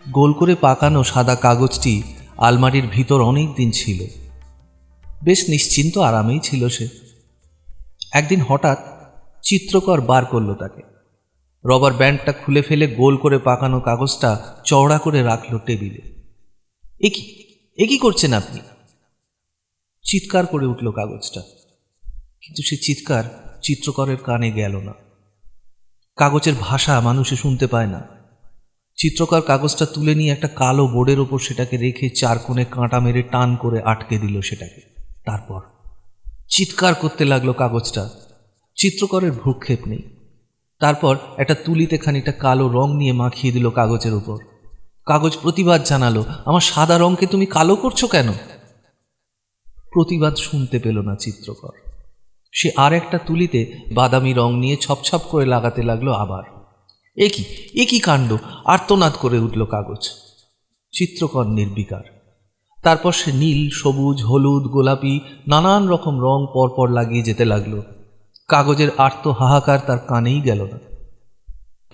গোল করে পাকানো সাদা কাগজটি আলমারির ভিতর অনেক দিন ছিল। বেশ নিশ্চিন্ত আরামেই ছিল সে। একদিন হঠাৎ চিত্রকর বার করল তাকে। রবার ব্যান্ডটা খুলে ফেলে গোল করে পাকানো কাগজটা চওড়া করে রাখল টেবিলে। এ কি করছেন আপনি? চিৎকার করে উঠল কাগজটা, কিন্তু সে চিৎকার চিত্রকরের কানে গেল না। কাগজের ভাষা মানুষে শুনতে পায় না। চিত্রকর কাগজটা তুলে নিয়ে একটা কালো বোর্ডের ওপর সেটাকে রেখে চার কোণে কাঁটা মেরে টান করে আটকে দিল সেটাকে। তারপর চিৎকার করতে লাগলো কাগজটা। চিত্রকরের ভ্রুক্ষেপ নেই। তারপর একটা তুলিতে খানিকটা কালো রং নিয়ে মাখিয়ে দিল কাগজের উপর। কাগজ প্রতিবাদ জানালো, আমার সাদা রংকে তুমি কালো করছো কেন? প্রতিবাদ শুনতে পেল না চিত্রকর। সে আর একটা তুলিতে বাদামি রং নিয়ে ছপছপ করে লাগাতে লাগলো আবার। এ কি কাণ্ড! আর্তনাদ করে উঠল কাগজ। চিত্রকর নির্বিকার। তারপর সে নীল, সবুজ, হলুদ, গোলাপি নানান রকম রং পরপর লাগিয়ে যেতে লাগলো। কাগজের আর্ত হাহাকার তার কানেই গেল না।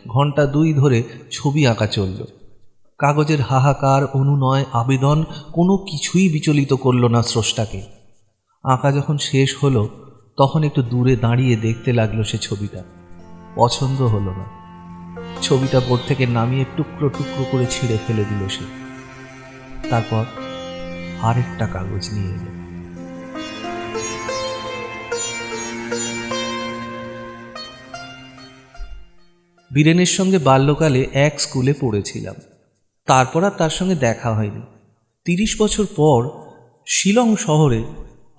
ঘন্টা 2 ধরে ছবি আঁকা চলল। কাগজের হাহাকার, অনুনয়, আবেদন কোনো কিছুই বিচলিত করল না স্রষ্টাকে। আঁকা যখন শেষ হলো তখন একটু দূরে দাঁড়িয়ে দেখতে লাগলো সে ছবিটা। পছন্দ হলো না। ছবিটা বোর্ড থেকে নামিয়ে টুকরো টুকরো করে ছিঁড়ে ফেলে দিল সে। তারপর আরেকটা কাগজ নিয়ে এলো। বীরেনের সঙ্গে বাল্যকালে এক স্কুলে পড়েছিলাম। তারপর আর তার সঙ্গে দেখা হয়নি। 30 বছর পর শিলং শহরে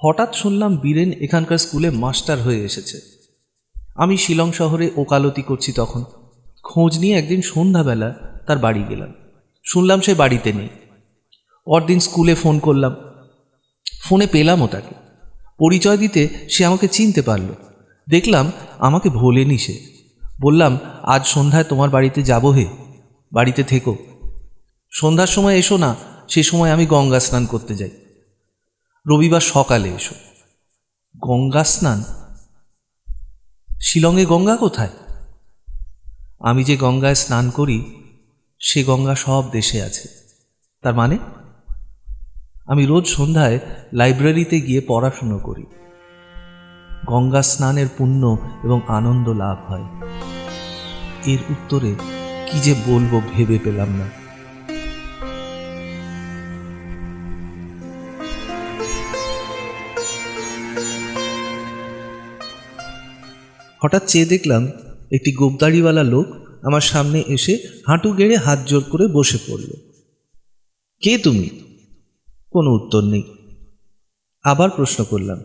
হঠাৎ শুনলাম বীরেন এখানকার স্কুলে মাস্টার হয়ে এসেছে। আমি শিলং শহরে ওকালতি করছি তখন। খোঁজ নিয়ে একদিন সন্ধ্যাবেলা তার বাড়ি গেলাম। শুনলাম সে বাড়িতে নেই। পরদিন স্কুলে ফোন করলাম। ফোনে পেলামও তাকে। পরিচয় দিতে সে আমাকে চিনতে পারল। দেখলাম আমাকে ভোলেনি সে। বললাম, আজ সন্ধ্যায় তোমার বাড়িতে যাব হে, বাড়িতে থেকো। সন্ধ্যার সময় এসো না, সে সময় আমি গঙ্গা স্নান করতে যাই। রবিবার সকালে এসো। গঙ্গা স্নান? শিলংয়ে গঙ্গা কোথায়? আমি যে গঙ্গায় স্নান করি সে গঙ্গা সব দেশে আছে। তার মানে? আমি রোজ সন্ধ্যায় লাইব্রেরিতে গিয়ে পড়াশুনো করি। গঙ্গা স্নানের পুণ্য এবং আনন্দ লাভ হয়। এর উত্তরে কি যে বলবো ভেবে পেলাম না। হঠাৎ চেয়ে দেখলাম একটি গোবদাড়িওয়ালা লোক আমার সামনে এসে হাঁটু গেড়ে হাত জোর করে বসে পড়ল। কে তুমি? কোনো উত্তর নেই। আবার প্রশ্ন করলাম,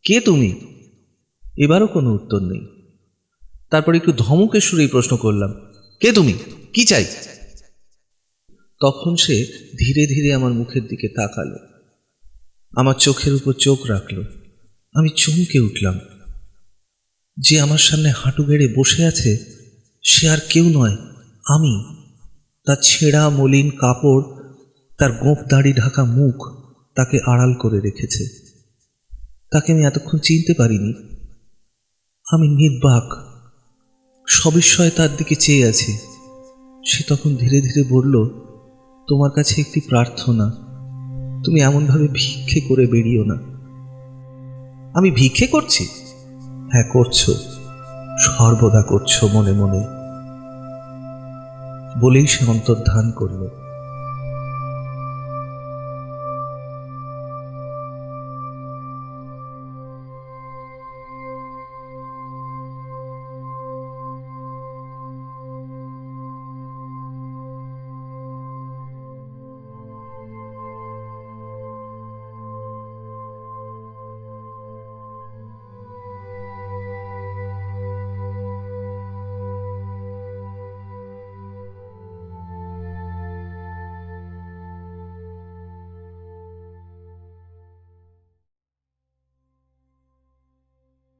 কে তুমি? এবারও কোনো উত্তর নেই। তারপর একটু ধমকের সুরেই প্রশ্ন করলাম, কে তুমি? কি চাই? তখন সে ধীরে ধীরে আমার মুখের দিকে তাকালো, আমার চোখের উপর চোখ রাখলো। আমি চমকে উঠলাম। যে আমার সামনে হাঁটু গেড়ে বসে আছে সে আর কেউ নয়, আমি। তার ছেঁড়া মলিন কাপড়, তার গোঁফ দাড়ি ঢাকা মুখ তাকে আড়াল করে রেখেছে। তাকে আমি এতক্ষণ চিনতে পারিনি। আমি নির্বাক, সবিস্ময়ে তার দিকে চেয়ে আছি। সে তখন ধীরে ধীরে বলল, তোমার কাছে একটি প্রার্থনা, তুমি এমনভাবে ভিক্ষে করে বেরিও না। আমি ভিক্ষে করছি? হ্যাঁ, করছো, সর্বদা করছো মনে মনে, বলেই সে অন্তর্ধান করল।